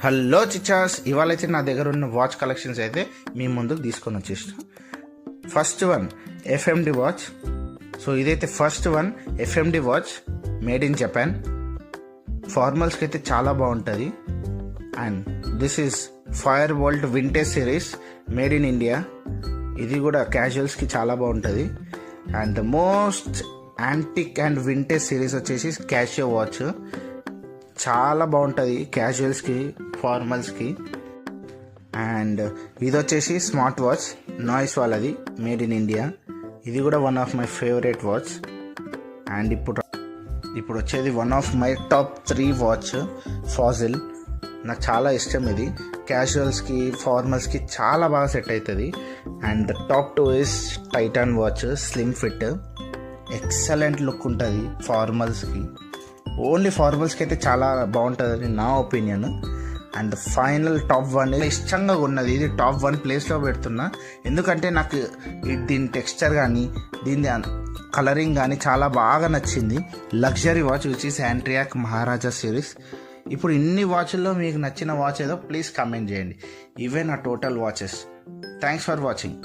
Hello Chichas, ఇవాళ అయితే నా దగ్గర ఉన్న వాచ్ కలెక్షన్స్ అయితే మీ ముందుకు తీసుకొని వచ్చేసిన. First one FMD watch. So ఇదైతే first one FMD watch made in Japan. ఫార్మల్స్కి అయితే చాలా బాగుంటుంది. And this is Fire Boltt vintage series made in India. ఇది కూడా క్యాజువల్స్కి చాలా బాగుంటుంది. And the most antique and vintage series వచ్చేసి క్యాషియో వాచ్. చాలా బాగుంటుంది క్యాజువల్స్కి, ఫార్మల్స్కి. అండ్ ఇది వచ్చేసి స్మార్ట్ వాచ్ నాయిస్ వాళ్ళది, మేడ్ ఇన్ ఇండియా. ఇది కూడా one of my favourite watch. And ఇప్పుడు వచ్చేది one of my top 3 watch, Fossil. నాకు చాలా ఇష్టం ఇది. క్యాజువల్స్కి, ఫార్మల్స్కి చాలా బాగా సెట్ అవుతుంది. And the top 2 is Titan watch, slim fit. Excellent look ఉంటుంది ఫార్మల్స్కి. ఓన్లీ ఫార్మల్స్కి అయితే చాలా బాగుంటుందని నా ఒపీనియన్. అండ్ ఫైనల్ టాప్ 1 ఇష్టంగా ఉన్నది. ఇది టాప్ 1 ప్లేస్లో పెడుతున్నా, ఎందుకంటే నాకు దీని టెక్స్చర్ కానీ దీని కలరింగ్ కానీ చాలా బాగా నచ్చింది. లగ్జరీ వాచ్ విచ్ ఈస్ యాంట్రియాక్ మహారాజా సిరీస్. ఇప్పుడు ఇన్ని వాచ్ల్లో మీకు నచ్చిన వాచ్ ఏదో ప్లీజ్ కామెంట్ చేయండి. ఇవే నా total watches. Thanks for watching.